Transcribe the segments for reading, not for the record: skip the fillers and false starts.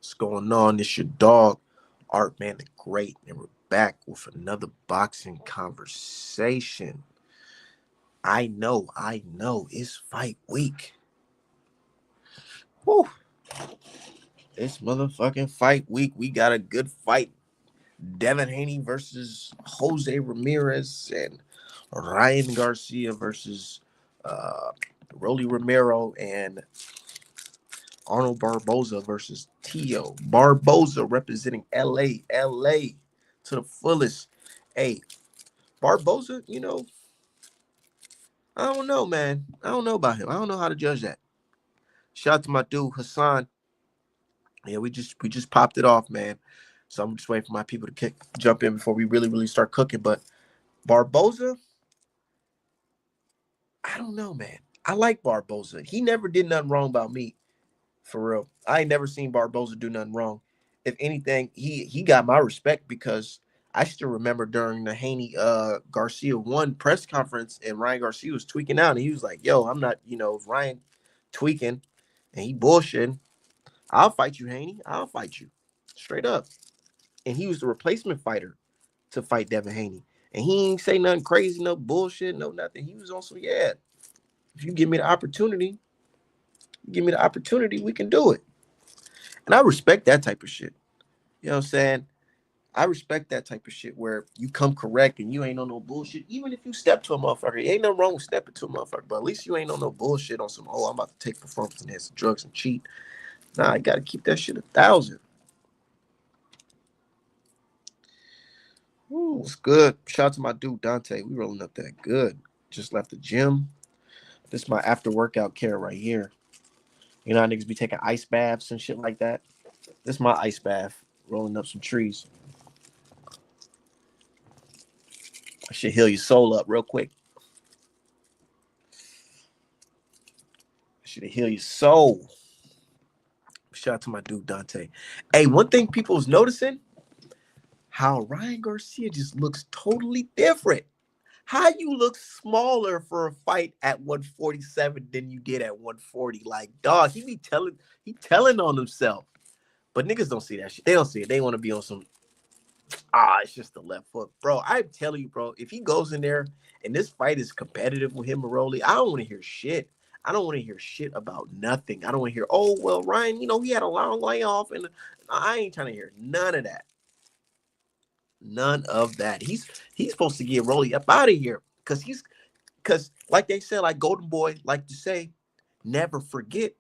What's going on? It's your dog, Art Man the Great, and we're back with another boxing conversation. I know, it's fight week. Woo! It's motherfucking fight week. We got a good fight. Devin Haney versus Jose Ramirez and Ryan Garcia versus uh, Rolly Romero and Arnold Barboza versus Tio. Barboza representing LA to the fullest. Hey, Barboza, I don't know, man. I don't know about him. I don't know how to judge that. Shout out to my dude Hassan. Yeah, we just popped it off, man. So I'm just waiting for my people to jump in before we really start cooking. But Barboza, I don't know, man. I like Barboza. He never did nothing wrong about me. For real. I ain't never seen Barboza do nothing wrong. If anything, he got my respect because I still remember during the Haney Garcia one press conference and Ryan Garcia was tweaking out and he was like, yo, I'm not, if Ryan tweaking and he bullshitting, I'll fight you, Haney. I'll fight you. Straight up. And he was the replacement fighter to fight Devin Haney. And he ain't say nothing crazy, no bullshit, no nothing. He was also, yeah, if you give me the opportunity, we can do it. And I respect that type of shit. You know what I'm saying? I respect that type of shit where you come correct and you ain't on no bullshit. Even if you step to a motherfucker, ain't nothing wrong with stepping to a motherfucker, but at least you ain't on no bullshit on some, oh, I'm about to take performance enhancing drugs and cheat. Nah, you got to keep that shit 1,000. Ooh, it's good. Shout out to my dude, Dante. We rolling up that good. Just left the gym. This is my after workout care right here. You know how niggas be taking ice baths and shit like that? This is my ice bath. Rolling up some trees. I should heal your soul up real quick. I should heal your soul. Shout out to my dude Dante. Hey, one thing people was noticing, how Ryan Garcia just looks totally different. How you look smaller for a fight at 147 than you did at 140? Like, dog, he telling on himself. But niggas don't see that shit. They don't see it. They want to be on some, it's just the left foot. Bro, I'm telling you, bro, if he goes in there and this fight is competitive with him and Rolly, I don't want to hear shit. I don't want to hear shit about nothing. I don't want to hear, oh, well, Ryan, he had a long layoff. And I ain't trying to hear none of that. None of that. He's supposed to get Rolly up out of here. Because like they said, like Golden Boy like to say, never forget.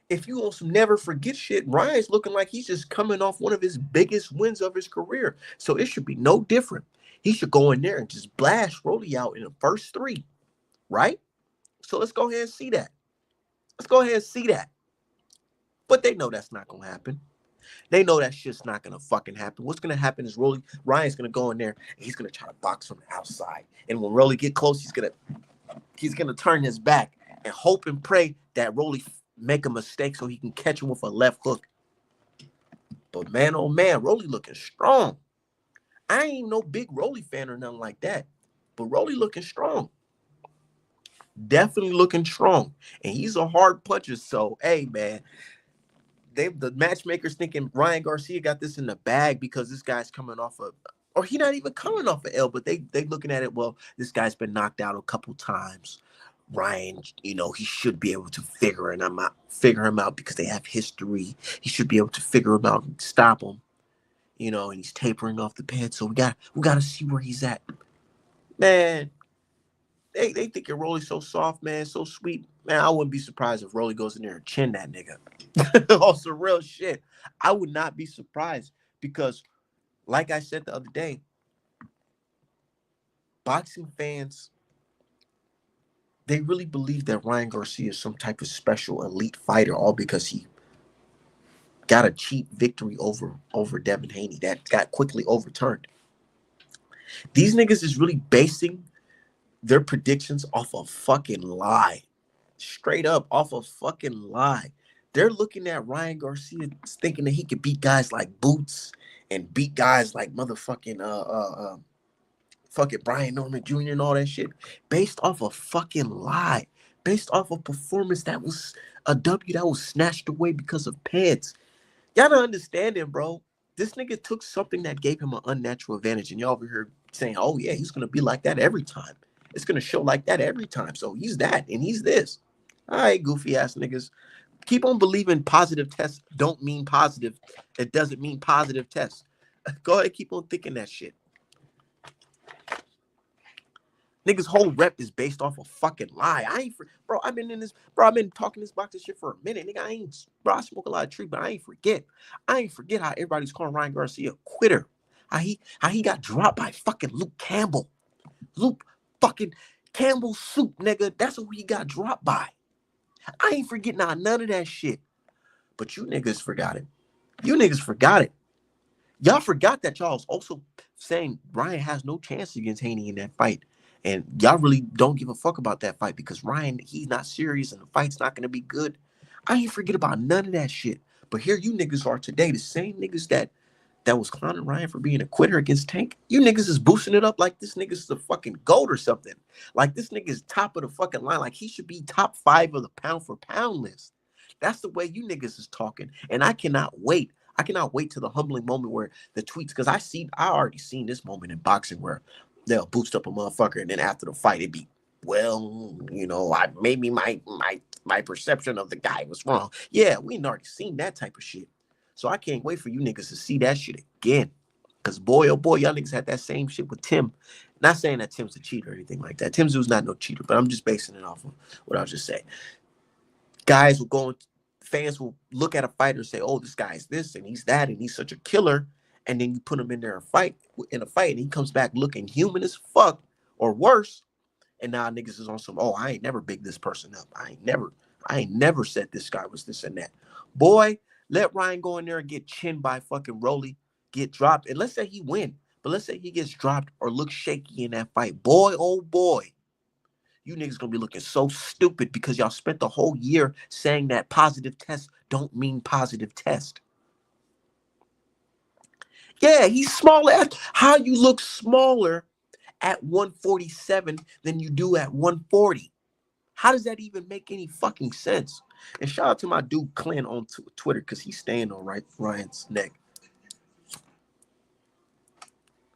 If you want some never forget shit, Ryan's looking like he's just coming off one of his biggest wins of his career. So it should be no different. He should go in there and just blast Rolly out in the first three, right? So let's go ahead and see that. Let's go ahead and see that. But they know that's not gonna happen. They know that shit's not gonna fucking happen. What's gonna happen is Ryan's gonna go in there and he's gonna try to box from the outside. And when Rolly get close, he's gonna turn his back and hope and pray that Rolly make a mistake so he can catch him with a left hook. But man, oh man, Rolly looking strong. I ain't no big Rolly fan or nothing like that. But Rolly looking strong. Definitely looking strong. And he's a hard puncher. So, hey, man, the matchmakers thinking Ryan Garcia got this in the bag because this guy's coming off or he not even coming off a L, but they looking at it, well, this guy's been knocked out a couple times. Ryan, he should be able to figure him out because they have history. He should be able to figure him out and stop him. And he's tapering off the pad. So we gotta see where he's at. Man, they think your Rolly's so soft, man, so sweet. Man, I wouldn't be surprised if Rolly goes in there and chin that nigga. On some real shit. I would not be surprised because, like I said the other day, boxing fans, they really believe that Ryan Garcia is some type of special elite fighter, all because he got a cheap victory over Devin Haney that got quickly overturned. These niggas is really basing their predictions off a fucking lie. Straight up off a fucking lie. They're looking at Ryan Garcia thinking that he could beat guys like Boots and beat guys like motherfucking fucking Brian Norman Jr. and all that shit based off a fucking lie. Based off a performance that was a W that was snatched away because of pads. Y'all don't understand him, bro. This nigga took something that gave him an unnatural advantage, and y'all over here saying, "Oh yeah, he's gonna be like that every time. It's gonna show like that every time." So he's that, and he's this. All right, goofy ass niggas, keep on believing positive tests don't mean positive. It doesn't mean positive tests. Go ahead, keep on thinking that shit. Niggas' whole rep is based off a fucking lie. I ain't, bro. I've been in this, bro. I've been talking this boxing shit for a minute, nigga. I ain't, bro. I smoke a lot of tree, but I ain't forget. I ain't forget how everybody's calling Ryan Garcia a quitter. How he got dropped by fucking Luke Campbell. Luke fucking Campbell soup, nigga. That's who he got dropped by. I ain't forgetting none of that shit. But you niggas forgot it. You niggas forgot it. Y'all forgot that y'all was also saying Ryan has no chance against Haney in that fight. And y'all really don't give a fuck about that fight because Ryan, he's not serious and the fight's not going to be good. I ain't forget about none of that shit. But here you niggas are today, the same niggas that was clowning Ryan for being a quitter against Tank. You niggas is boosting it up like this nigga's the fucking GOAT or something. Like this nigga's top of the fucking line. Like he should be top 5 of the pound for pound list. That's the way you niggas is talking. And I cannot wait. I cannot wait to the humbling moment where the tweets, because I already seen this moment in boxing where they'll boost up a motherfucker and then after the fight it be, well, maybe my perception of the guy was wrong. Yeah, we already seen that type of shit. So I can't wait for you niggas to see that shit again. Cause boy, oh boy, y'all niggas had that same shit with Tim. Not saying that Tim's a cheater or anything like that. Tim's was not no cheater, but I'm just basing it off of what I was just saying. Guys will go, fans will look at a fighter and say, "Oh, this guy's this and he's that and he's such a killer," and then you put him in there in a fight, and he comes back looking human as fuck or worse. And now niggas is on some, "Oh, I ain't never big this person up. I ain't never said this guy was this and that." Boy, let Ryan go in there and get chinned by fucking Rolly, get dropped, and let's say he win, but let's say he gets dropped or looks shaky in that fight. Boy, oh boy, you niggas gonna be looking so stupid because y'all spent the whole year saying that positive tests don't mean positive test. Yeah, he's smaller. How you look smaller at 147 than you do at 140? How does that even make any fucking sense? And shout out to my dude Clint on Twitter because he's staying on Ryan's neck.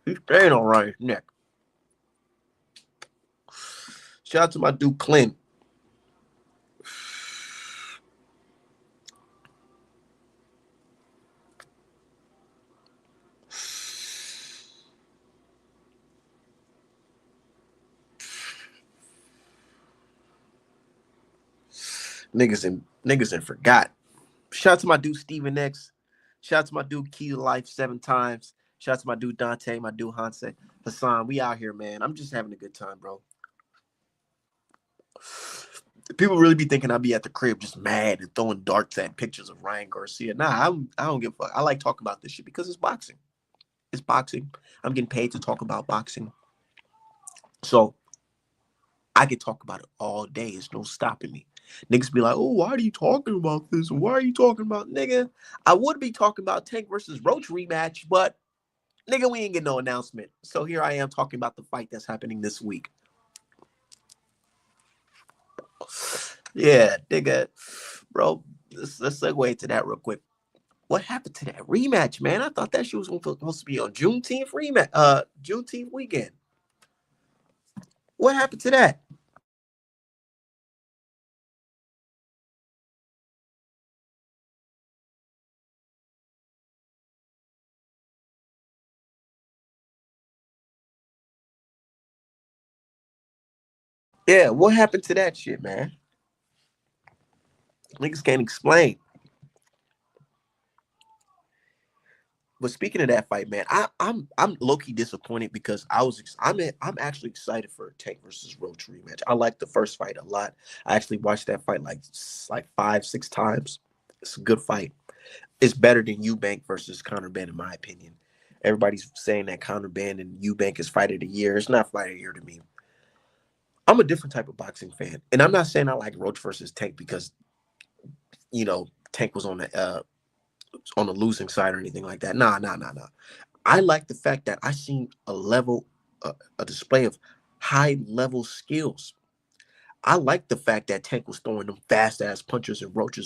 He's staying on Ryan's neck. Shout out to my dude Clint. Niggas and forgot. Shout out to my dude Steven X. Shout out to my dude Key to Life 7 times. Shout out to my dude Dante, my dude Hanse. Hassan, we out here, man. I'm just having a good time, bro. People really be thinking I'll be at the crib just mad and throwing darts at pictures of Ryan Garcia. Nah, I don't give a fuck. I like talking about this shit because it's boxing. It's boxing. I'm getting paid to talk about boxing. So I can talk about it all day. There's no stopping me. Niggas be like, "Oh, why are you talking about this? Why are you talking about, nigga?" I would be talking about Tank versus Roach rematch, but nigga, we ain't get no announcement. So here I am talking about the fight that's happening this week. Yeah, nigga, bro. Let's segue to that real quick. What happened to that rematch, man? I thought that shit was supposed to be on Juneteenth rematch, Juneteenth weekend. What happened to that? Yeah, what happened to that shit, man? Niggas can't explain. But speaking of that fight, man, I'm low key disappointed because I'm actually excited for Tank versus Roach rematch. I like the first fight a lot. I actually watched that fight like 5-6 times. It's a good fight. It's better than Eubank versus Conor Benn in my opinion. Everybody's saying that Conor Benn and Eubank is fight of the year. It's not fight of the year to me. I'm a different type of boxing fan, and I'm not saying I like Roach versus Tank because Tank was on the losing side or anything like that. Nah, nah, nah, nah. I like the fact that I seen a display of high level skills. I like the fact that Tank was throwing them fast ass punches and Roach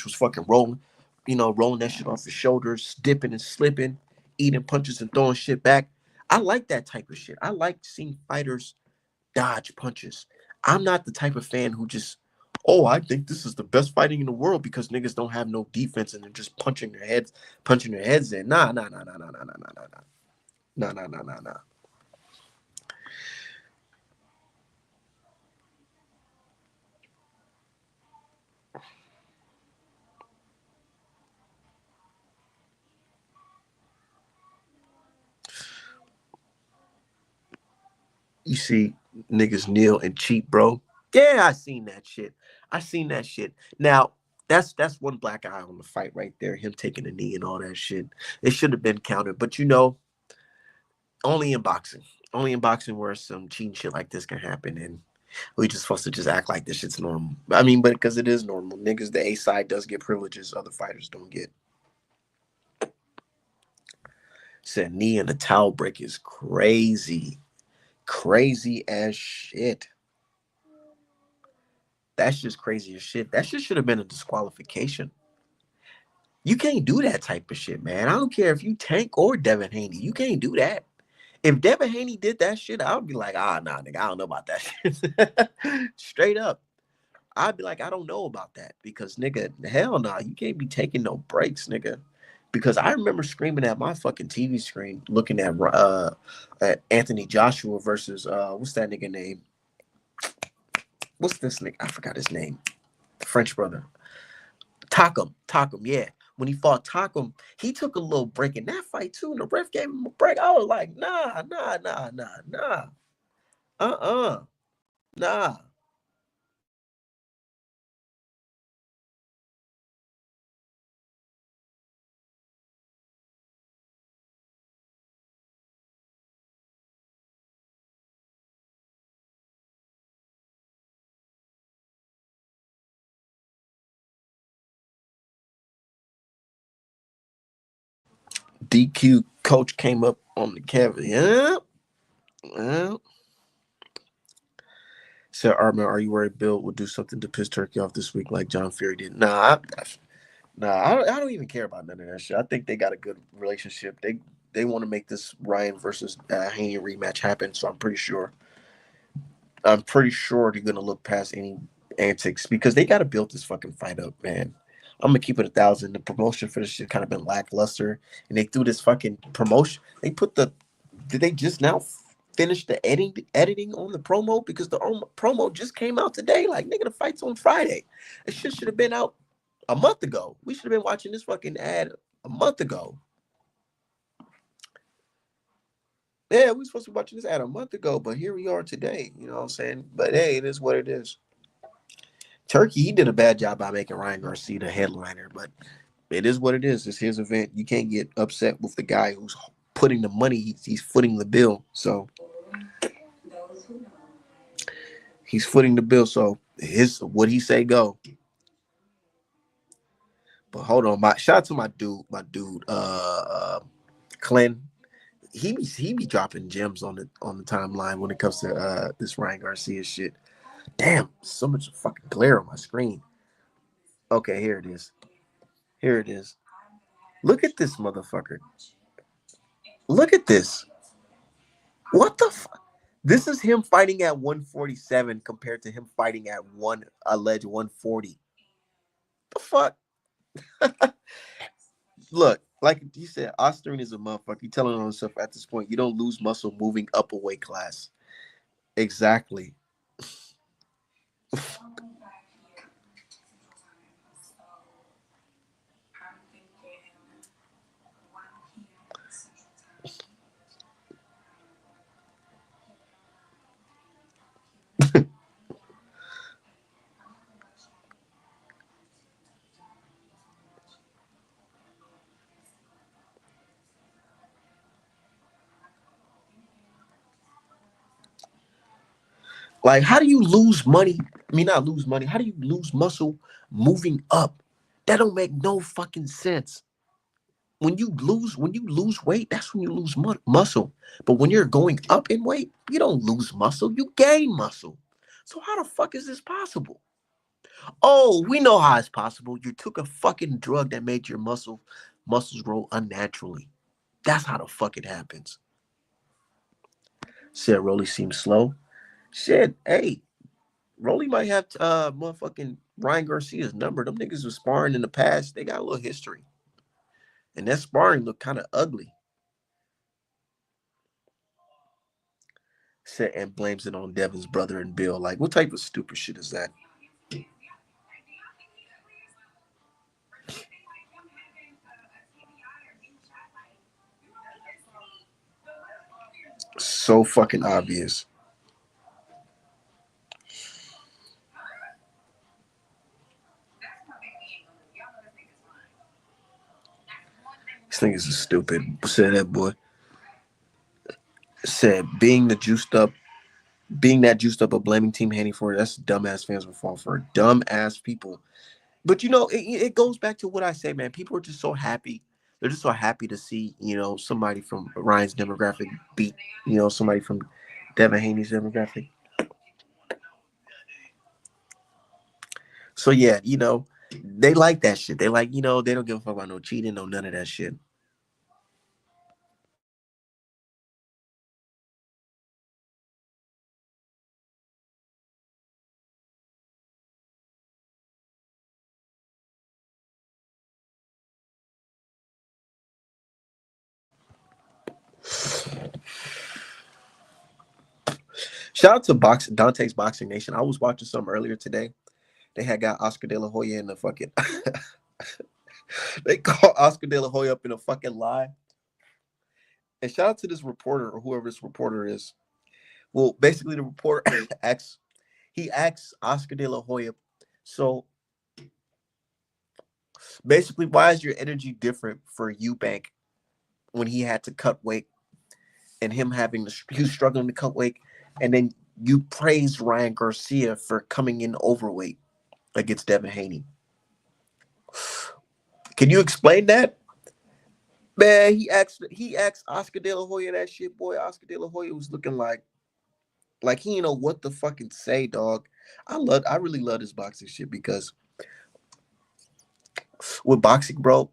was fucking rolling. you know, rolling that shit off his shoulders, dipping and slipping, eating punches and throwing shit back. I like that type of shit. I like seeing fighters dodge punches. I'm not the type of fan who just, oh, I think this is the best fighting in the world because niggas don't have no defense and they're just punching their heads in. Nah, nah, nah, nah, nah, nah, nah, nah, nah, nah, nah, nah, nah, nah. You see niggas kneel and cheat, bro. Yeah, I seen that shit. I seen that shit. Now, that's one black eye on the fight right there. Him taking a knee and all that shit. It should have been counted, but you know, only in boxing. Only in boxing where some cheating shit like this can happen, and we just supposed to just act like this shit's normal. I mean, but because it is normal, niggas, the A side does get privileges other fighters don't get. Said knee and the towel break is crazy, crazy as shit. That's just crazy as shit. That shit should have been a disqualification. You can't do that type of shit, man. I don't care if you Tank or Devin Haney. You can't do that. If Devin Haney did that shit, I would be like, ah, nah, nigga, I don't know about that shit. Straight up. I'd be like, I don't know about that because, nigga, hell no, you can't be taking no breaks, nigga. Because I remember screaming at my fucking TV screen, looking at Anthony Joshua versus what's that nigga name? What's this nigga? I forgot his name. The French brother. Takum, yeah. When he fought Takum, he took a little break in that fight too, and the ref gave him a break. I was like, nah, nah, nah, nah, nah. Uh-uh. Nah. DQ coach came up on the Kevin. Yeah. Yeah. Said Armin, are you worried Bill will do something to piss Turkey off this week like John Fury did? I don't even care about none of that shit. I think they got a good relationship. They want to make this Ryan versus Haney rematch happen. So I'm pretty sure they're gonna look past any antics because they got to build this fucking fight up, man. I'm gonna keep it 1,000. The promotion for this shit kind of been lackluster, and they threw this fucking promotion. They put the. Did they just now finish the editing on the promo because the promo just came out today? Like nigga, the fight's on Friday. It shit should have been out a month ago. We should have been watching this fucking ad a month ago. Yeah, we supposed to be watching this ad a month ago, but here we are today. You know what I'm saying? But hey, it is what it is. Turkey, he did a bad job by making Ryan Garcia the headliner, but it is what it is. It's his event. You can't get upset with the guy who's putting the money. He's footing the bill. So he's footing the bill. So his what he say go. But hold on, my shout out to my dude, Clem. He be dropping gems on the timeline when it comes to this Ryan Garcia shit. Damn, so much fucking glare on my screen. Okay, here it is. Here it is. Look at this motherfucker. Look at this. What the fuck? This is him fighting at 147 compared to him fighting at one alleged 140. The fuck? Look, like you said, osterine is a motherfucker. You telling on himself at this point, you don't lose muscle moving up a weight class. Exactly. Like, how do you lose money? I mean, not lose money. How do you lose muscle moving up? That don't make no fucking sense. When you lose weight, that's when you lose muscle. But when you're going up in weight, you don't lose muscle, you gain muscle. So how the fuck is this possible? Oh, we know how it's possible. You took a fucking drug that made your muscles grow unnaturally. That's how the fuck it happens. Said Rolly seems slow. Shit, hey, Rolly might have motherfucking Ryan Garcia's number. Them niggas was sparring in the past. They got a little history. And that sparring looked kind of ugly. Said and blames it on Devin's brother and Bill. Like, what type of stupid shit is that? So fucking obvious. These niggas is stupid. Said that boy. Said being that juiced up, but blaming Team Haney for it. That's dumbass fans will fall for it. Dumbass people. But it goes back to what I say, man. People are just so happy. They're just so happy to see, somebody from Ryan's demographic beat, somebody from Devin Haney's demographic. So yeah, they like that shit. They like, they don't give a fuck about no cheating, no none of that shit. Shout out to Dante's Boxing Nation. I was watching some earlier today. They had got Oscar De La Hoya in the fucking. They called Oscar De La Hoya up in a fucking lie. And shout out to this reporter or whoever this reporter is. Well, basically the reporter asks Oscar De La Hoya, so basically, why is your energy different for Eubank when he had to cut weight and him he was struggling to cut weight, and then you praised Ryan Garcia for coming in overweight against Devin Haney. Can you explain that? Man, he asked Oscar De La Hoya that shit, boy. Oscar De La Hoya was looking like he didn't know what to fucking say, dog. I really love this boxing shit because with boxing, bro,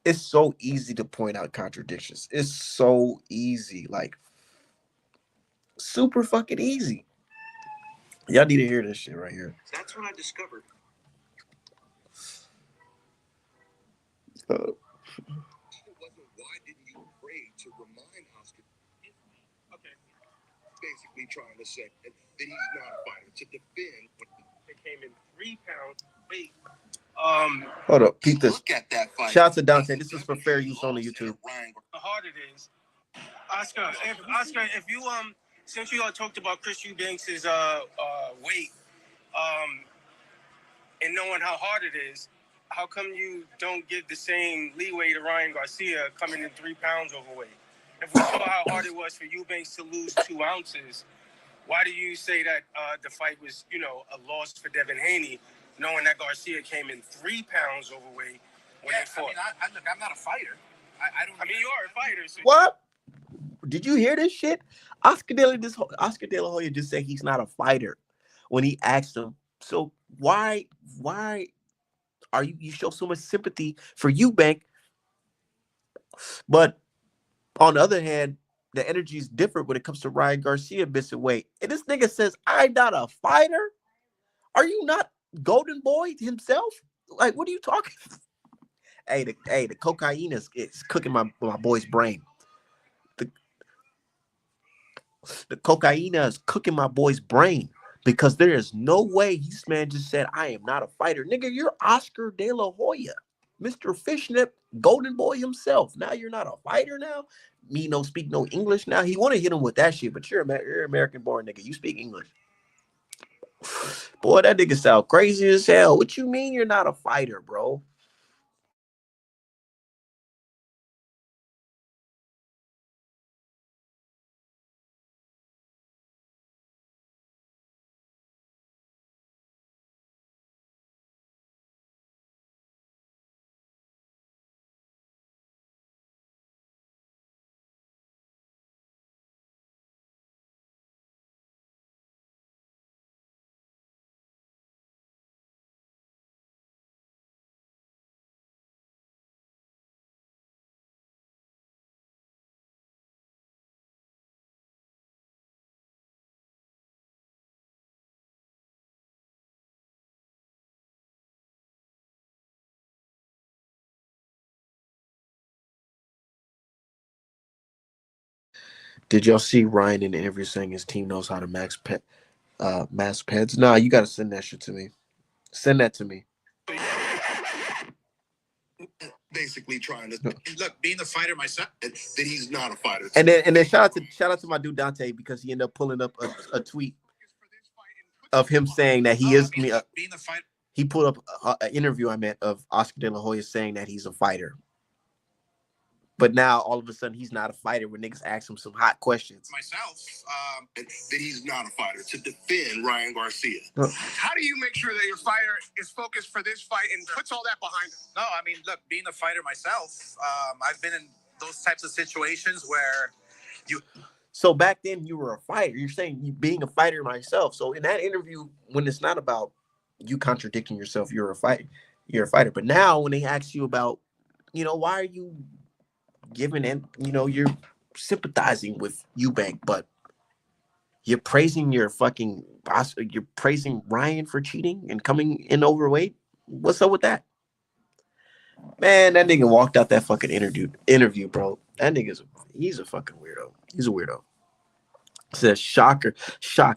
it's so easy to point out contradictions. It's so easy, like super fucking easy. Y'all need to hear this shit right here. That's what I discovered. Uh, wasn't why didn't you pray to remind Oscar? Okay. Basically trying to say that he's not a fighter to defend. It came in 3 pounds weight. Hold up, keep this. Look at that fight. Shout out to Dante. This is for fair use on the YouTube. How hard it is, Oscar. If you since you all talked about Chris Eubanks's weight, um, and knowing how hard it is, how come you don't give the same leeway to Ryan Garcia coming in 3 pounds overweight? If we saw how hard it was for Eubanks to lose 2 ounces, why do you say that the fight was, a loss for Devin Haney, knowing that Garcia came in 3 pounds overweight when they fought? Look, I'm not a fighter. I don't. I mean, you are a fighter. So what? Did you hear this shit? Oscar De La Hoya just said he's not a fighter when he asked him. So why are you show so much sympathy for Eubank, but on the other hand, the energy is different when it comes to Ryan Garcia missing weight. And this nigga says, I'm not a fighter. Are you not Golden Boy himself? Like, what are you talking? The cocaine is cooking my boy's brain. The, the cocaine is cooking my boy's brain because there is no way this man just said, I am not a fighter. Nigga, you're Oscar De La Hoya, Mr. Fishnet, Golden Boy himself. Now you're not a fighter now? Me no speak no English now? He want to hit him with that shit, but you're American born nigga. You speak English. Boy, that nigga sound crazy as hell. What you mean you're not a fighter, bro? Did y'all see Ryan in the interview saying his team knows how to mask pets? Nah, you gotta send that shit to me. Send that to me. Basically trying to look, being a fighter myself, that he's not a fighter. And then shout out to my dude Dante, because he ended up pulling up a tweet of him saying that he is being a fighter. He pulled up an interview I met of Oscar De La Hoya saying that he's a fighter. But now all of a sudden he's not a fighter when niggas ask him some hot questions. Myself, that he's not a fighter, to defend Ryan Garcia. How do you make sure that your fighter is focused for this fight and puts all that behind him? No, I mean, look, being a fighter myself, I've been in those types of situations where you. So back then you were a fighter. You're saying you being a fighter myself. So in that interview, when it's not about you contradicting yourself, you're a fighter. You're a fighter. But now when they ask you about, why are you giving in, you're sympathizing with Eubank, but you're praising you're praising Ryan for cheating and coming in overweight. What's up with that? Man, that nigga walked out that fucking interview, bro. That he's a fucking weirdo. He's a weirdo. Says shocked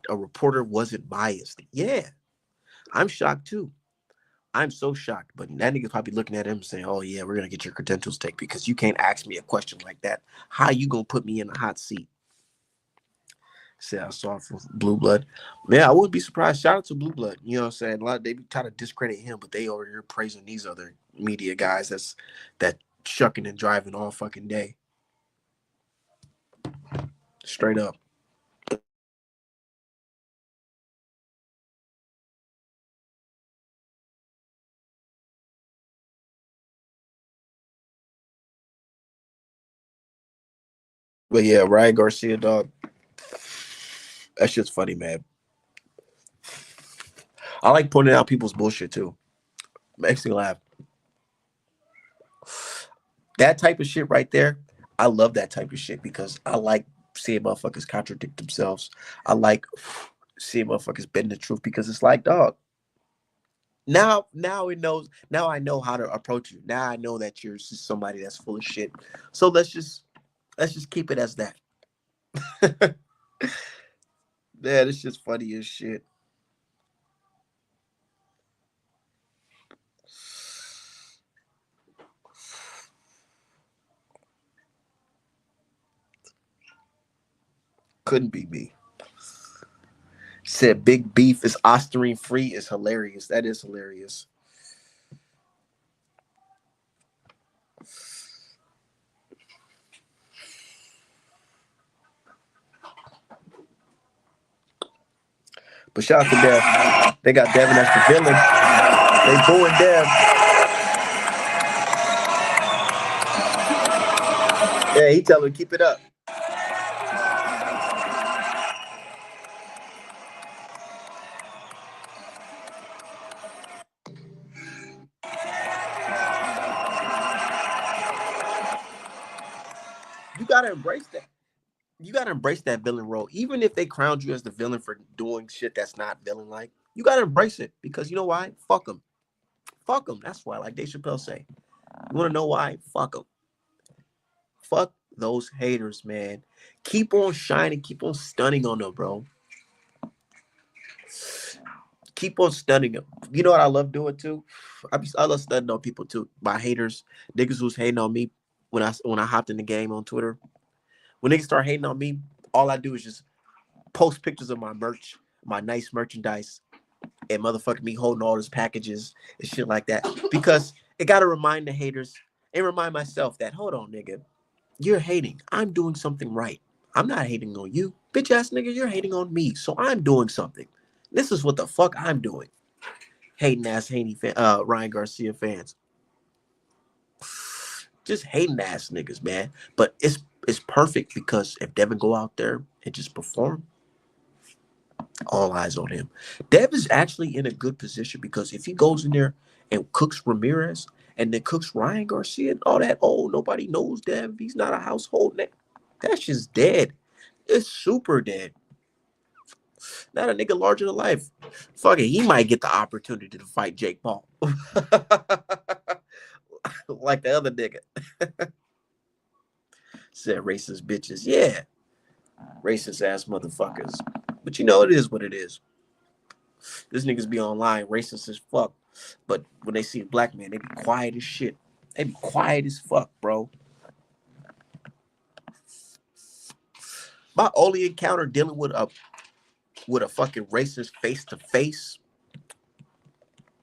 a reporter wasn't biased. Yeah, I'm shocked too. I'm so shocked, but that nigga's probably looking at him saying, "Oh yeah, we're gonna get your credentials taken because you can't ask me a question like that. How you gonna put me in a hot seat?" Say I saw from Blue Blood. Man, I wouldn't be surprised. Shout out to Blue Blood. You know what I'm saying? A lot they be trying to discredit him, but they over here praising these other media guys that shucking and driving all fucking day. Straight up. But yeah, Ryan Garcia, dog. That shit's funny, man. I like pointing out people's bullshit too. Makes me laugh. That type of shit right there, I love that type of shit because I like seeing motherfuckers contradict themselves. I like seeing motherfuckers bend the truth because it's like, dog. Now it knows. Now I know how to approach you. Now I know that you're just somebody that's full of shit. So let's just keep it as that. Man, it's just funny as shit. Couldn't be me. Said big beef is osterine free is hilarious. That is hilarious. But shout out to Dev. They got Devin as the villain. They booing Dev. Yeah, he tell him keep it up. You gotta embrace that. You gotta embrace that villain role, even if they crowned you as the villain for doing shit that's not villain like. You gotta embrace it because you know why? Fuck them. Fuck them. That's why, like Dave Chappelle say. You want to know why? Fuck them. Fuck those haters, man. Keep on shining. Keep on stunning on them, bro. Keep on stunning them. You know what I love doing too? I love stunning on people too. My haters, niggas who's hating on me when I hopped in the game on Twitter. When niggas start hating on me, all I do is just post pictures of my merch, my nice merchandise, and motherfucking me holding all these packages and shit like that. Because it gotta remind the haters and remind myself that, hold on, nigga, you're hating. I'm doing something right. I'm not hating on you. Bitch ass nigga, you're hating on me. So I'm doing something. This is what the fuck I'm doing. Hating ass Ryan Garcia fans. Just hating ass niggas, man. But it's perfect because if Devin go out there and just perform, all eyes on him. Dev is actually in a good position because if he goes in there and cooks Ramirez and then cooks Ryan Garcia and all that, oh, nobody knows Dev. He's not a household name. That's just dead. It's super dead. Not a nigga larger than life. Fuck it, he might get the opportunity to fight Jake Paul. Like the other nigga. Said racist bitches. Yeah. Racist ass motherfuckers. But you know it is what it is. This niggas be online racist as fuck. But when they see a black man, they be quiet as shit. They be quiet as fuck, bro. My only encounter dealing with a fucking racist face to face,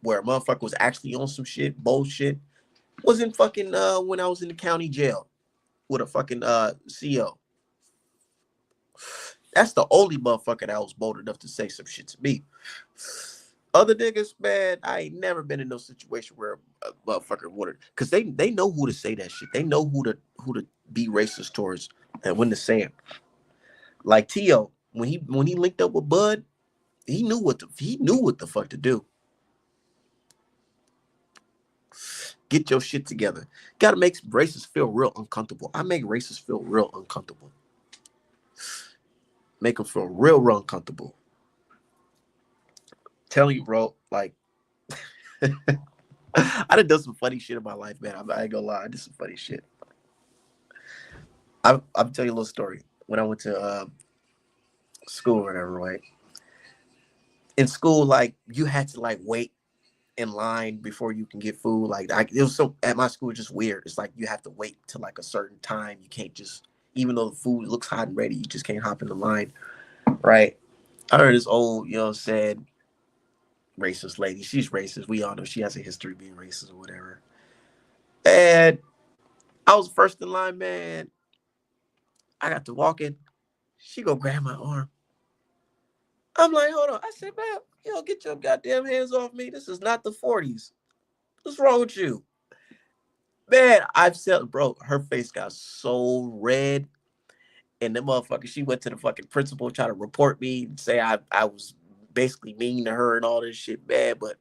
where a motherfucker was actually on some shit, bullshit, was in fucking when I was in the county jail with a fucking CO. That's the only motherfucker that was bold enough to say some shit to me. Other niggas, man, I ain't never been in no situation where a motherfucker wanted, cause they know who to say that shit. They know who to be racist towards and when to say it. Like T.O., when he linked up with Bud, he knew what the fuck to do. Get your shit together. Gotta make racists feel real uncomfortable. I make racists feel real uncomfortable. Make them feel real uncomfortable. Telling you, bro, like I done some funny shit in my life, man. I ain't gonna lie, I did some funny shit. I'll tell you a little story. When I went to school or whatever, right? In school, like you had to like wait in line before you can get food. Like it was so at my school, it's just weird. It's like you have to wait till like a certain time. You can't just, even though the food looks hot and ready, you just can't hop in the line, right? I heard this old, said racist lady. She's racist. We all know she has a history of being racist or whatever. And I was first in line, man. I got to walk in. She go grab my arm. I'm like, hold on. I said, man, get your goddamn hands off me. This is not the 40s. What's wrong with you? Man, I've said, bro, her face got so red. And the motherfucker, she went to the fucking principal, try to report me and say I was basically mean to her and all this shit, man. But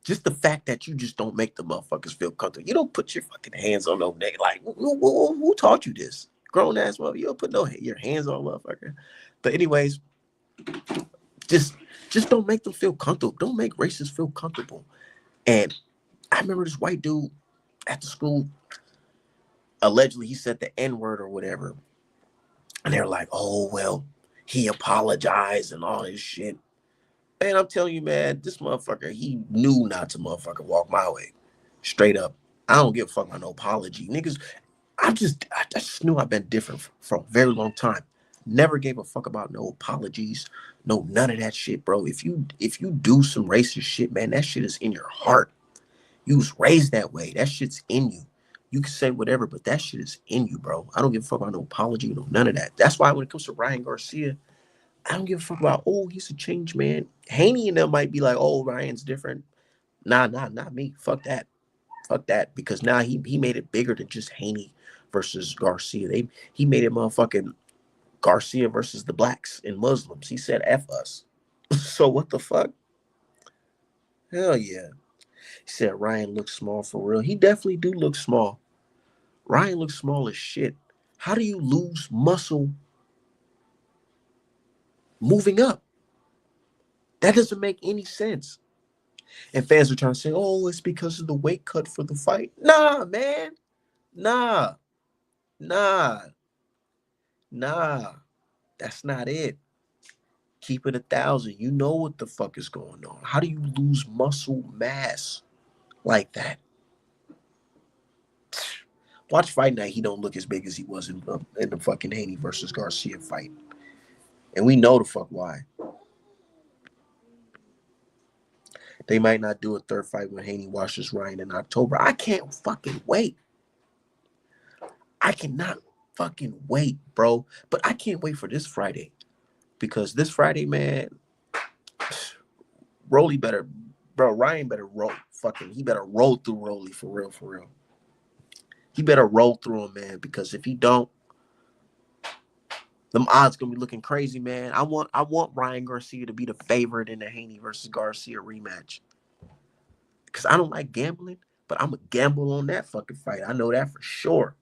just the fact that you just don't make the motherfuckers feel comfortable. You don't put your fucking hands on no nigga. Like, who taught you this? Grown ass motherfucker. You don't put your hands on a motherfucker. But anyways, just don't make them feel comfortable. Don't make racists feel comfortable. And I remember this white dude at the school, allegedly he said the N-word or whatever. And they're like, oh, well, he apologized and all this shit. Man, I'm telling you, man, this motherfucker, he knew not to motherfucker walk my way. Straight up. I don't give a fuck about no apology. Niggas, I just knew I've been different for a very long time. Never gave a fuck about no apologies, no none of that shit, bro. If you do some racist shit, man, that shit is in your heart. You was raised that way. That shit's in you. You can say whatever, but that shit is in you, bro. I don't give a fuck about no apology, no none of that. That's why when it comes to Ryan Garcia, I don't give a fuck about, oh, he's a changed man. Haney and them might be like, oh, Ryan's different. Nah, not me. Fuck that. Fuck that. Because now he made it bigger than just Haney versus Garcia. He made it motherfucking Garcia versus the blacks and Muslims. He said F us. So what the fuck? Hell yeah. He said Ryan looks small for real. He definitely do look small. Ryan looks small as shit. How do you lose muscle moving up? That doesn't make any sense. And fans are trying to say, oh, it's because of the weight cut for the fight. Nah, man. Nah. Nah. Nah. That's not it. Keep it 1,000. You know what the fuck is going on. How do you lose muscle mass like that? Watch Fight Night. He don't look as big as he was in the fucking Haney versus Garcia fight. And we know the fuck why. They might not do a third fight when Haney washes Ryan in October. I can't fucking wait. I cannot fucking wait, bro. But I can't wait for this Friday. Because this Friday, man, Rolly better, bro, Ryan better roll. He better roll through Rolly for real, for real. He better roll through him, man. Because if he don't, them odds gonna be looking crazy, man. I want Ryan Garcia to be the favorite in the Haney versus Garcia rematch. Because I don't like gambling, but I'm going to gamble on that fucking fight. I know that for sure.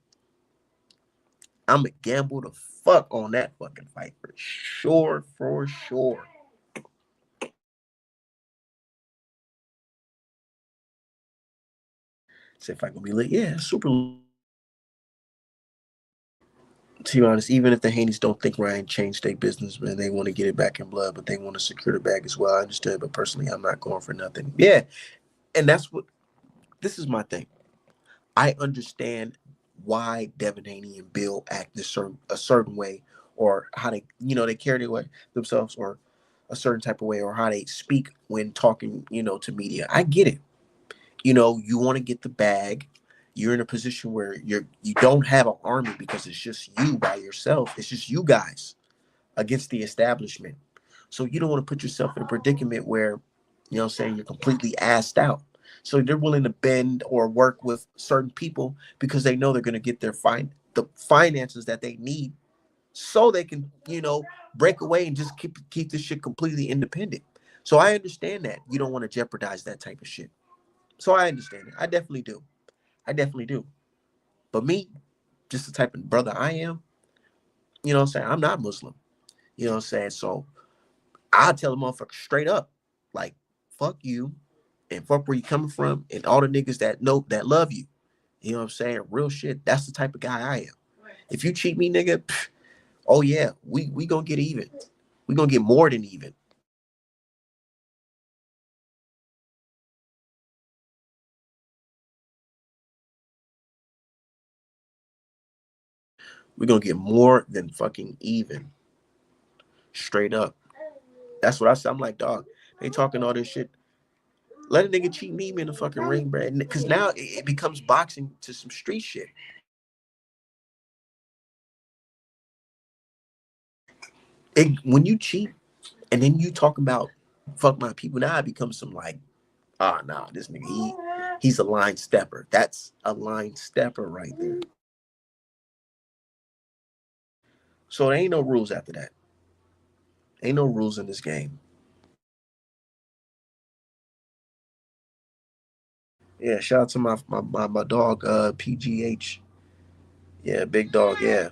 I'm going to gamble the fuck on that fucking fight for sure, for sure. Say if I can be lit, yeah, super. To be honest, even if the Haneys don't think Ryan changed their business, man, they want to get it back in blood, but they want to secure the bag as well. I understand, but personally, I'm not going for nothing. Yeah, and that's what this is my thing. I understand why Devin Haney and Bill act a certain way, or how they they carry themselves, or a certain type of way, or how they speak when talking to media. I get it. You want to get the bag. You're in a position where you don't have an army because it's just you by yourself. It's just you guys against the establishment. So you don't want to put yourself in a predicament where, what I'm saying, you're completely assed out. So they're willing to bend or work with certain people because they know they're going to get the finances that they need so they can, break away and just keep this shit completely independent. So I understand that you don't want to jeopardize that type of shit. So I understand it. I definitely do. I definitely do. But me, just the type of brother I am, what I'm saying, I'm not Muslim. You know what I'm saying? So I tell a motherfucker straight up, like, fuck you and fuck where you coming from and all the niggas that love you. You know what I'm saying? Real shit. That's the type of guy I am. If you cheat me, nigga, oh yeah, we gonna get even. We gonna get more than even. We gonna get more than fucking even. Straight up. That's what I said. I'm like, dog, they talking all this shit. Let a nigga cheat me in the fucking ring, bro. Because now it becomes boxing to some street shit. When you cheat and then you talk about fuck my people, now it becomes some like, nah, this nigga, he's a line stepper. That's a line stepper right there. So there ain't no rules after that. Ain't no rules in this game. Yeah, shout out to my dog, PGH. Yeah, big dog, yeah.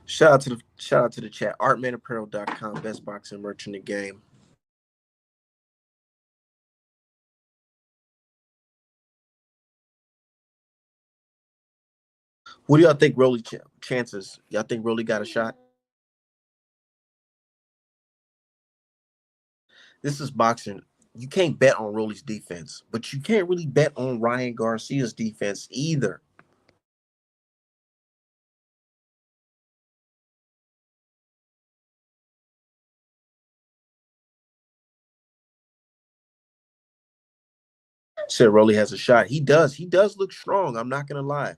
Shout out to the chat. Artmanapparel.com, best boxing merch in the game. What do y'all think Rolly chances? Y'all think Rolly got a shot? This is boxing. You can't bet on Rolly's defense, but you can't really bet on Ryan Garcia's defense either. Said Rolly has a shot. He does. He does look strong. I'm not gonna lie.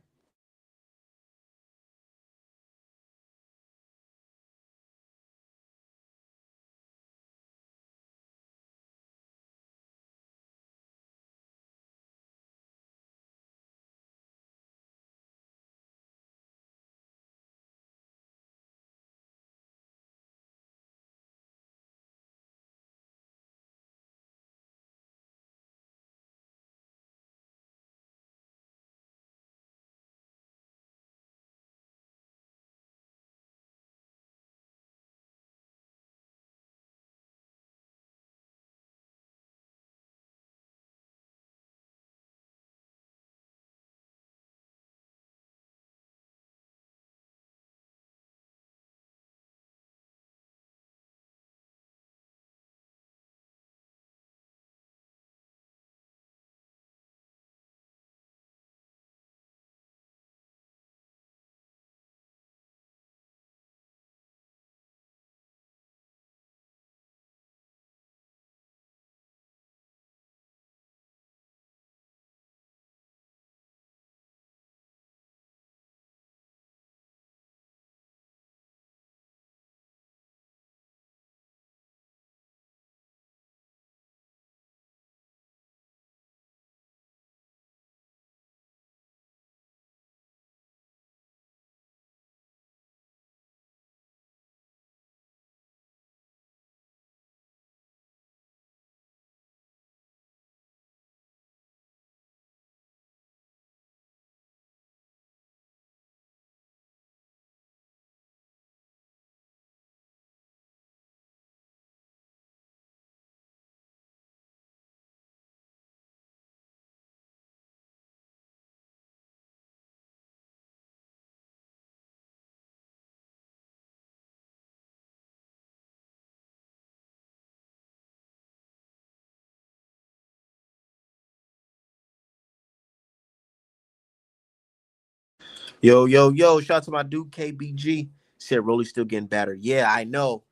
Yo, yo, yo! Shout out to my dude KBG. Said Rolly's still getting battered. Yeah, I know,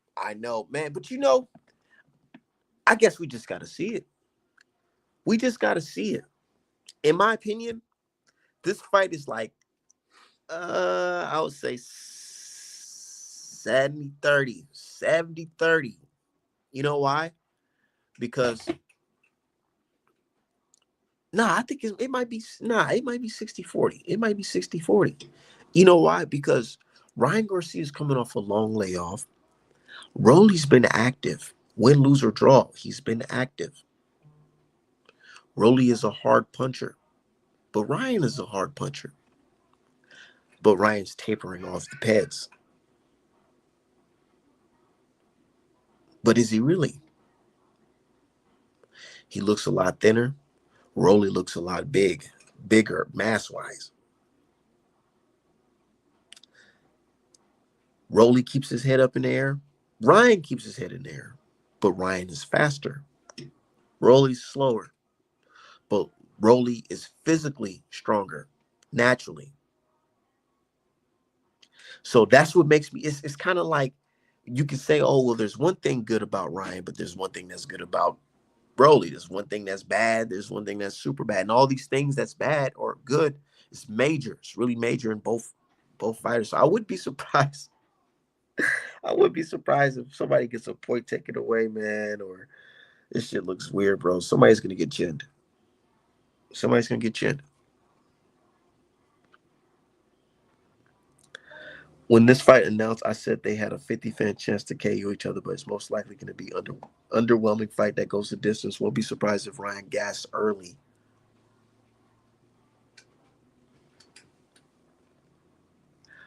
man. But I guess we just gotta see it. We just gotta see it. In my opinion, this fight is like, I would say 70-30, 70-30. You know why? Because nah, I think it might be it might be 60-40. It might be 60-40. You know why? Because Ryan Garcia is coming off a long layoff. Rolly's been active. Win, lose, or draw. He's been active. Rolly is a hard puncher. But Ryan is a hard puncher. But Ryan's tapering off the pads. But is he really? He looks a lot thinner. Rolly looks a lot bigger, mass-wise. Rolly keeps his head up in the air. Ryan keeps his head in the air. But Ryan is faster. Rolly's slower. But Rolly is physically stronger, naturally. So that's what makes me, it's kind of like you can say, oh, well, there's one thing good about Ryan, but there's one thing that's good about Broly. There's one thing that's bad. There's one thing that's super bad. And all these things that's bad or good, it's major. It's really major in both fighters. So I would be surprised. I would be surprised if somebody gets a point taken away, man, or this shit looks weird, bro. Somebody's gonna get chinned. Somebody's gonna get chinned. When this fight announced, I said they had a 50-50 chance to KO each other, but it's most likely going to be underwhelming fight that goes the distance. Won't be surprised if Ryan gassed early.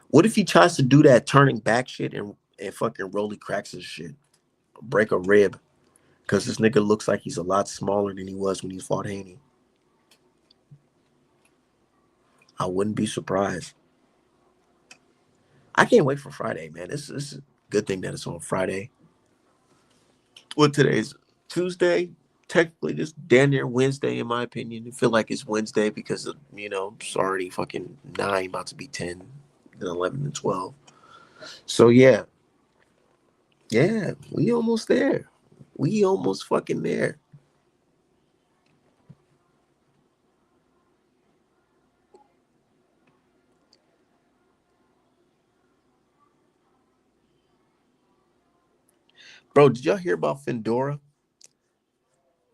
What if he tries to do that turning back shit and fucking Rolly cracks his shit, break a rib? Because this nigga looks like he's a lot smaller than he was when he fought Haney. I wouldn't be surprised. I can't wait for Friday, man. This is a good thing that it's on Friday. What today's Tuesday? Technically, this damn near Wednesday, in my opinion. I feel like it's Wednesday because it's already fucking 9, about to be 10, then 11 and 12. So yeah, we almost there. We almost fucking there. Bro, did y'all hear about Fedora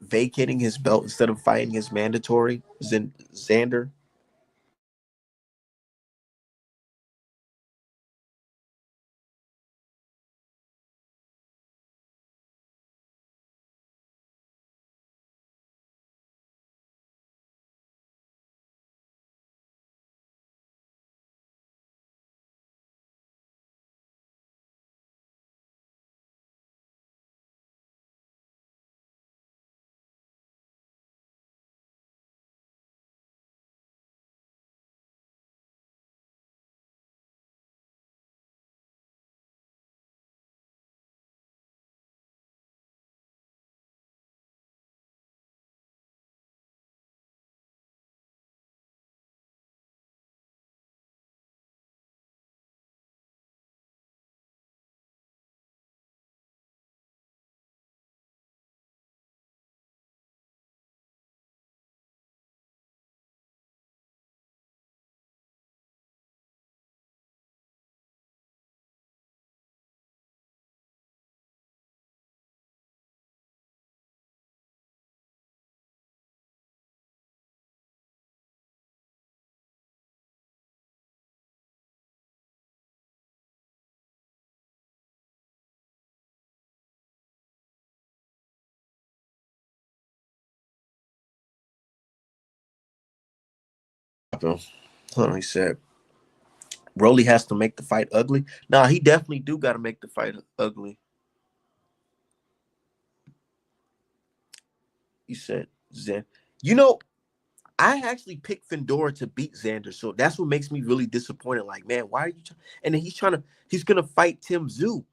vacating his belt instead of fighting his mandatory Xander? Hold on, he said Rolly has to make the fight ugly. Nah, he definitely do got to make the fight ugly. You said Zen. You know, I actually picked Fedora to beat Xander, so that's what makes me really disappointed. Like, man, why are you? And then he's gonna fight Tim Zoo,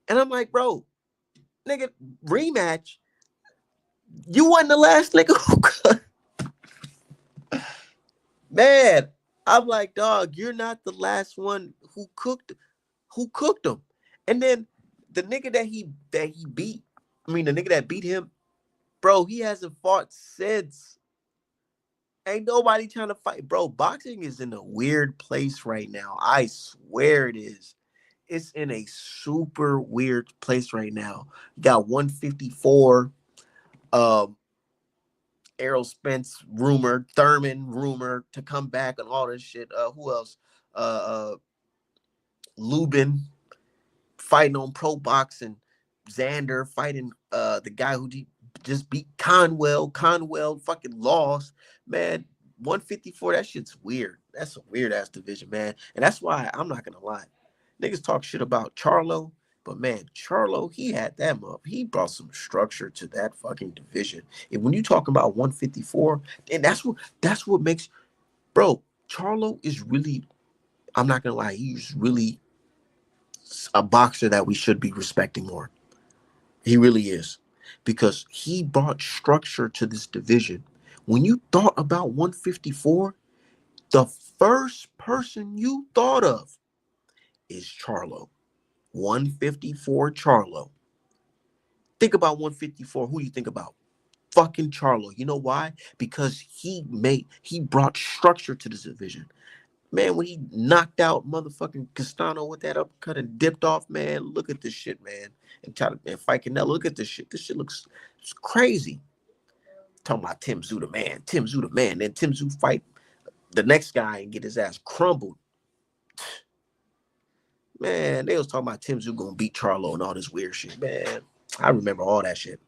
and I'm like, bro, nigga, rematch. You wasn't the last nigga who could. Man. I'm like, dog, you're not the last one who cooked him. And then the nigga that he beat, I mean the nigga that beat him, bro, he hasn't fought since. Ain't nobody trying to fight. Bro, boxing is in a weird place right now. I swear it is. It's in a super weird place right now. You got 154, um, Errol Spence rumor, Thurman rumor to come back and all this shit. Who else? Lubin fighting on pro boxing, Xander fighting the guy who just beat Conwell. Conwell fucking lost. Man, 154, that shit's weird. That's a weird ass division, man. And that's why I'm not gonna lie. Niggas talk shit about Charlo, but man, Charlo, he had that up. He brought some structure to that fucking division. And when you talk about 154, and that's what makes, bro, Charlo is really, I'm not gonna lie, he's really a boxer that we should be respecting more. He really is. Because he brought structure to this division. When you thought about 154, the first person you thought of is Charlo. 154 Charlo. Think about 154. Who do you think about? Fucking Charlo. You know why? Because he brought structure to this division. Man, when he knocked out motherfucking Castano with that uppercut and dipped off, man, look at this shit, man. And try to fight Canelo. Look at this shit. This shit looks, it's crazy. Talking about Tim Tszyu the man. Tim Tszyu the man. Then Tim Tszyu fight the next guy and get his ass crumbled. Man, they was talking about Tim Tszyu gonna beat Charlo and all this weird shit. Man, I remember all that shit.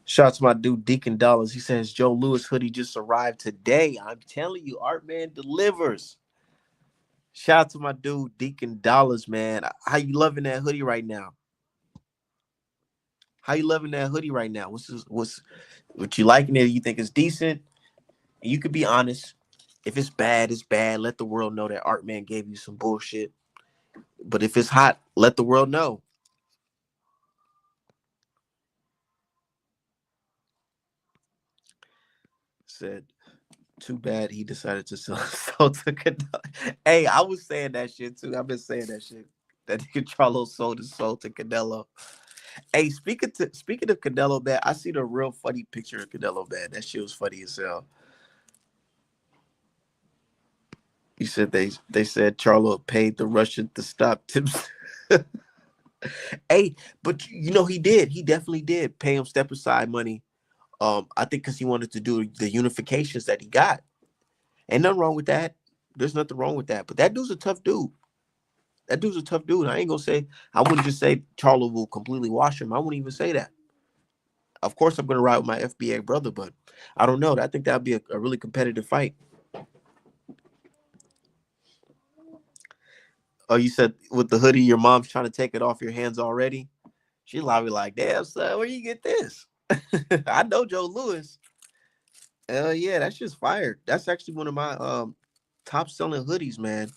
Shout out to my dude Deacon Dollars. He says Joe Lewis hoodie just arrived today. I'm telling you, Art Man delivers. Shout out to my dude Deacon Dollars, man. How you loving that hoodie right now? How you loving that hoodie right now? What's what you liking it? You think it's decent? You could be honest. If it's bad, it's bad. Let the world know that Art Man gave you some bullshit. But if it's hot, let the world know. Said, too bad he decided to sell to Canelo. Hey, I was saying that shit too. I've been saying that shit. That nigga Charlo sold his soul to Canelo. Hey, speaking of Canelo, man, I seen a real funny picture of Canelo, man. That shit was funny as hell. He said they said Charlo paid the Russian to stop tips. Hey, but you know he did. He definitely did pay him step aside money. I think because he wanted to do the unifications that he got. Ain't nothing wrong with that. There's nothing wrong with that. But that dude's a tough dude. That dude's a tough dude. I ain't gonna say I wouldn't just say Charlo will completely wash him. I wouldn't even say that. Of course, I'm gonna ride with my FBA brother, but I don't know. I think that'd be a really competitive fight. Oh, you said with the hoodie, your mom's trying to take it off your hands already. She's probably like, "Damn, son, where you get this?" I know Joe Lewis. Hell yeah, that's just fire. That's actually one of my top selling hoodies, man.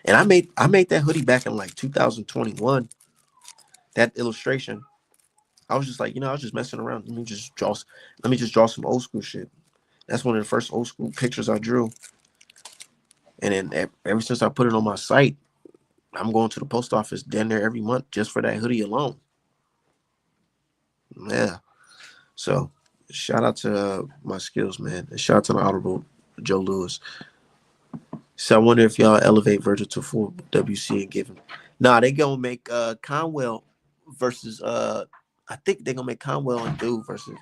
And I made that hoodie back in like 2021. That illustration. I was just like, I was just messing around. Let me just draw some old school shit. That's one of the first old school pictures I drew. And then ever since I put it on my site, I'm going to the post office down there every month just for that hoodie alone. Yeah. So shout out to my skills, man. And shout out to the Honorable Joe Lewis. So I wonder if y'all elevate Virgil to full WC and give him. Nah, they gonna make Conwell versus I think they're gonna make Conwell and Dude versus.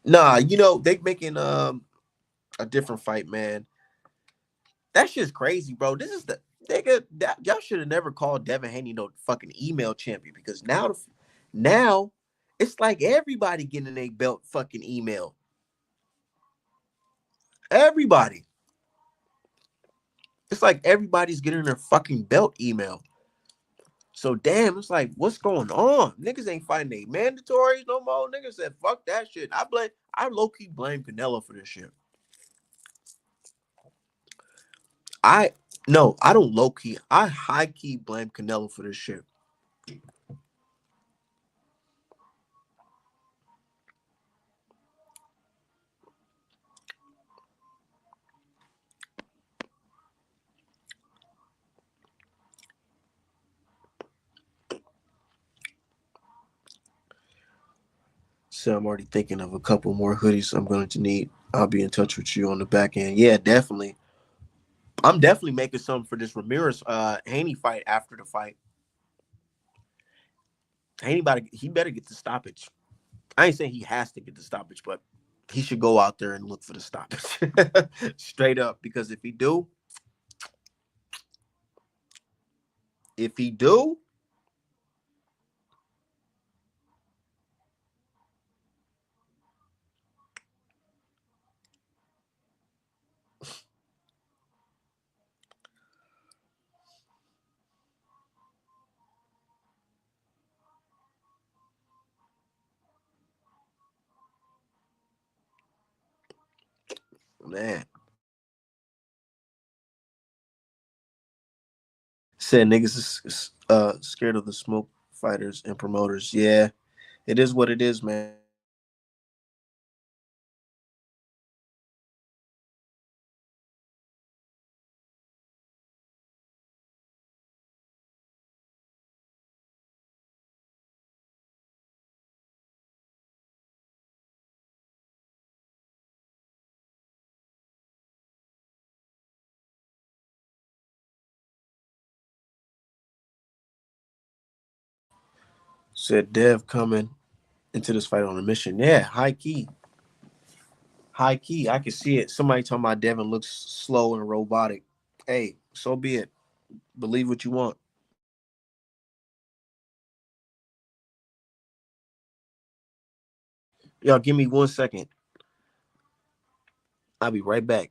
Nah, they making a different fight, man. That's just crazy, bro. This is the nigga that y'all should have never called Devin Haney no fucking email champion because now it's like everybody getting a belt fucking email. Everybody. It's like everybody's getting their fucking belt email. So damn, it's like, what's going on? Niggas ain't fighting they mandatories no more. Niggas said, fuck that shit. I low-key blame Canelo for this shit. I no, I don't low-key. I high-key blame Canelo for this shit. So I'm already thinking of a couple more hoodies I'm going to need. I'll be in touch with you on the back end. Yeah, definitely. I'm definitely making something for this Ramirez Haney fight after the fight. He better get the stoppage. I ain't saying he has to get the stoppage, but he should go out there and look for the stoppage. Straight up. Because if he do, man. Said niggas is scared of the smoke fighters and promoters. Yeah, it is what it is, man. Said Dev coming into this fight on a mission. Yeah, high key. High key. I can see it. Somebody talking about Devin looks slow and robotic. Hey, so be it. Believe what you want. Y'all give me 1 second. I'll be right back.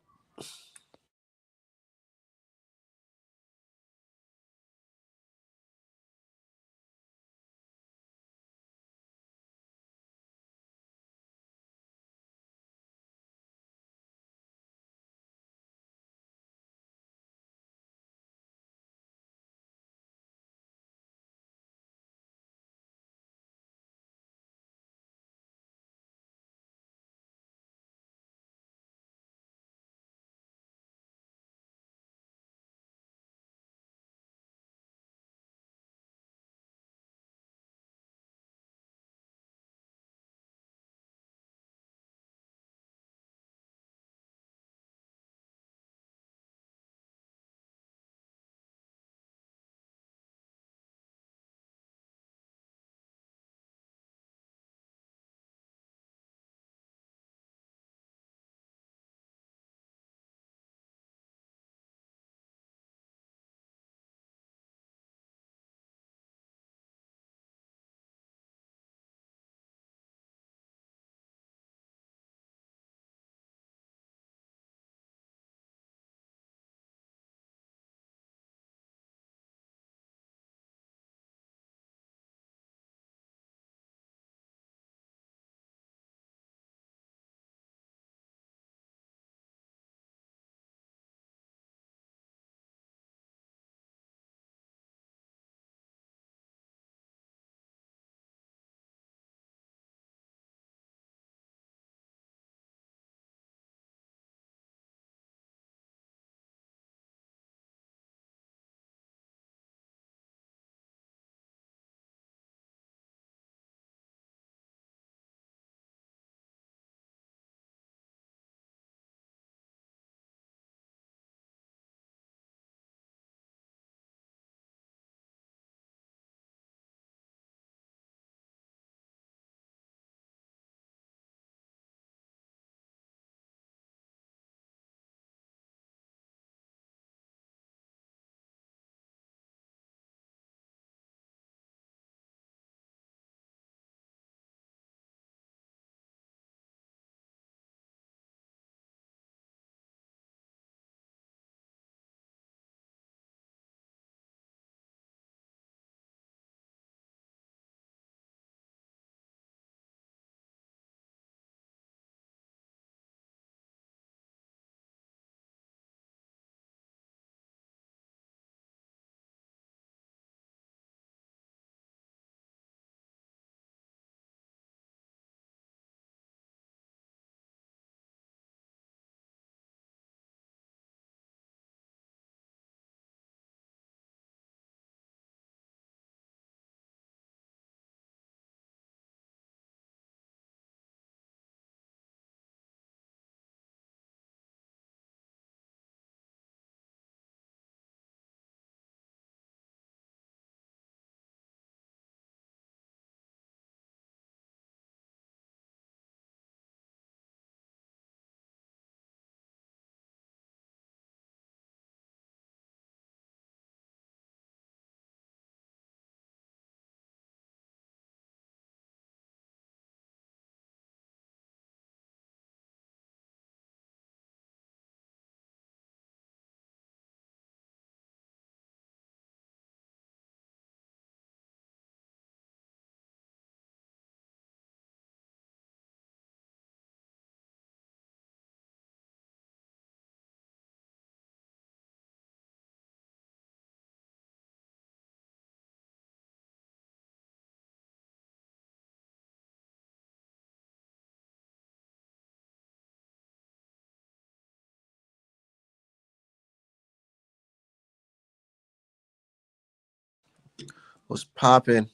What's popping?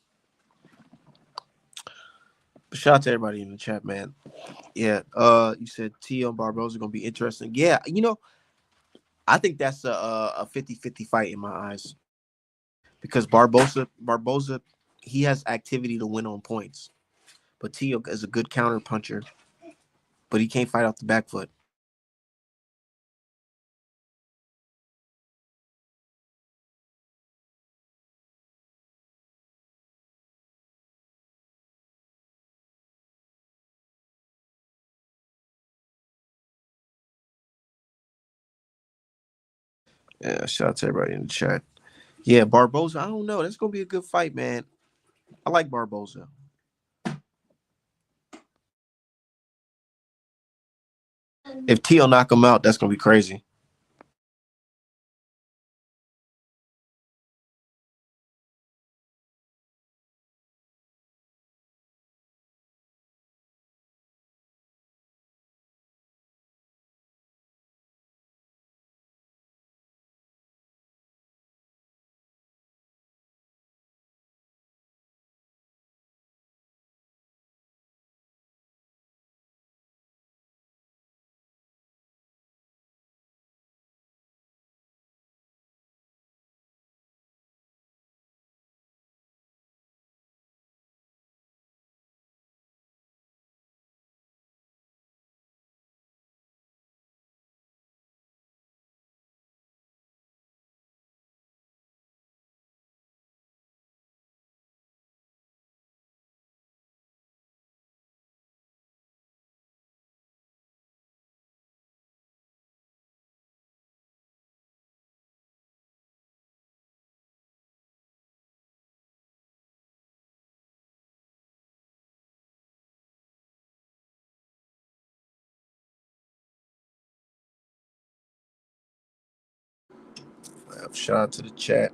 Shout out to everybody in the chat, man. Yeah. You said Tio and Barboza gonna be interesting. Yeah. I think that's a 50-50 fight in my eyes because Barboza, he has activity to win on points, but Tio is a good counter puncher, but he can't fight off the back foot. Yeah, shout out to everybody in the chat. Yeah, Barboza. I don't know. That's gonna be a good fight, man. I like Barboza. If Tio knock him out, that's gonna be crazy. Shout out to the chat.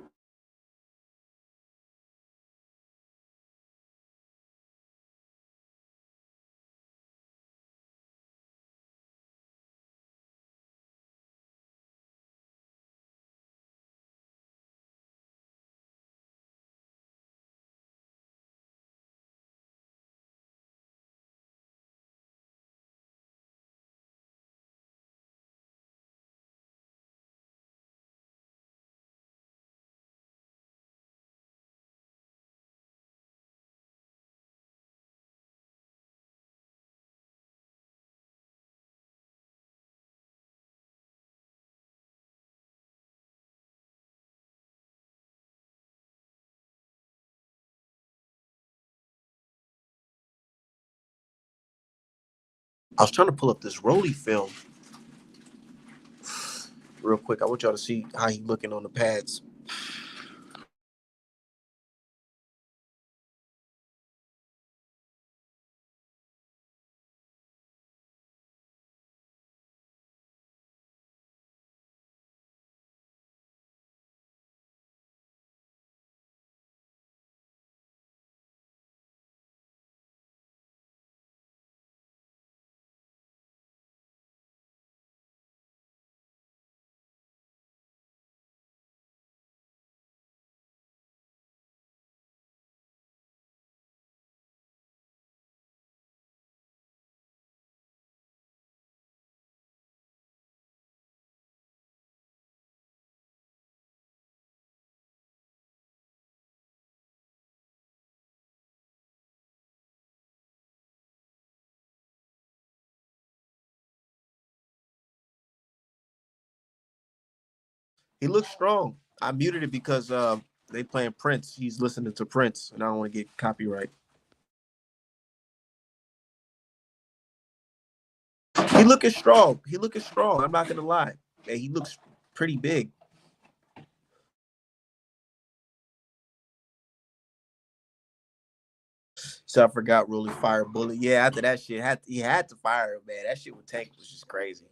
I was trying to pull up this Rolly film real quick. I want y'all to see how he looking on the pads. He looks strong. I muted it because they playing Prince. He's listening to Prince, and I don't want to get copyright. He looking strong. He looking strong. I'm not gonna lie. Man, he looks pretty big. So I forgot Rolly fire bullet. Yeah, after that shit, he had to fire him, man. That shit with Tank was just crazy.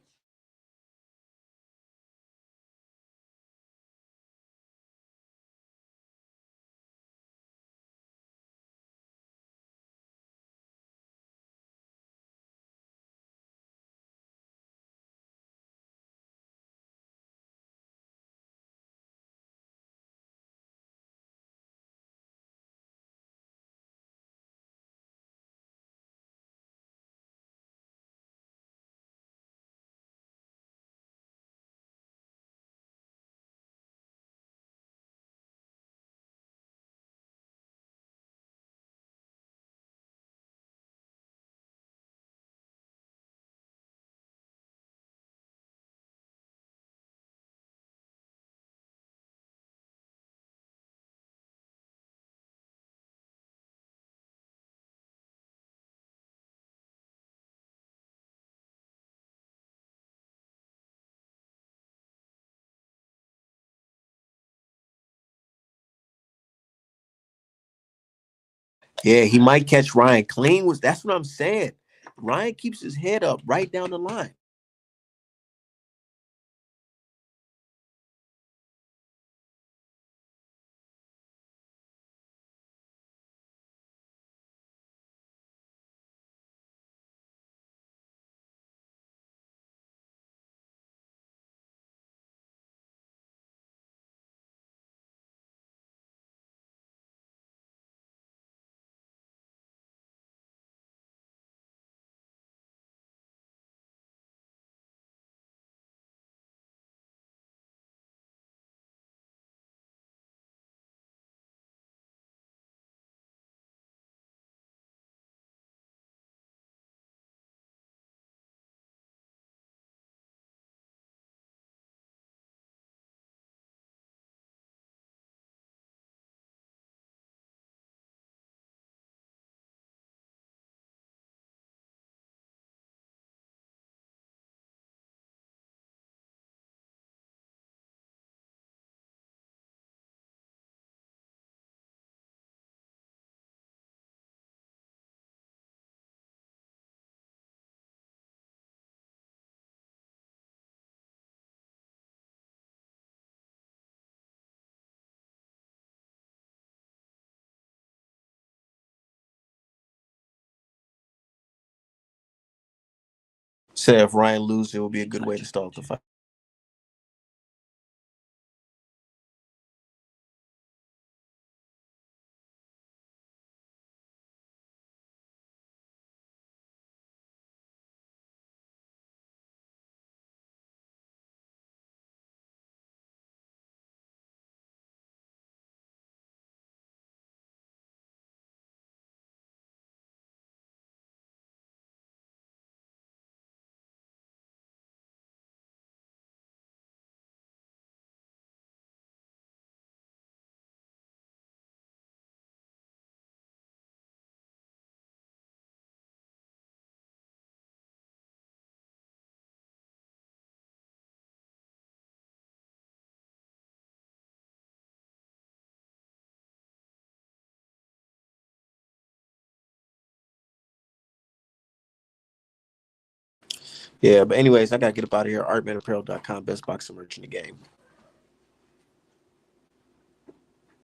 Yeah, he might catch Ryan clean. That's what I'm saying. Ryan keeps his head up right down the line. Say if Ryan loses, it will be a good way to start the fight. Yeah, but anyways, I gotta get up out of here. Artmanapparel.com, best boxing merch in the game.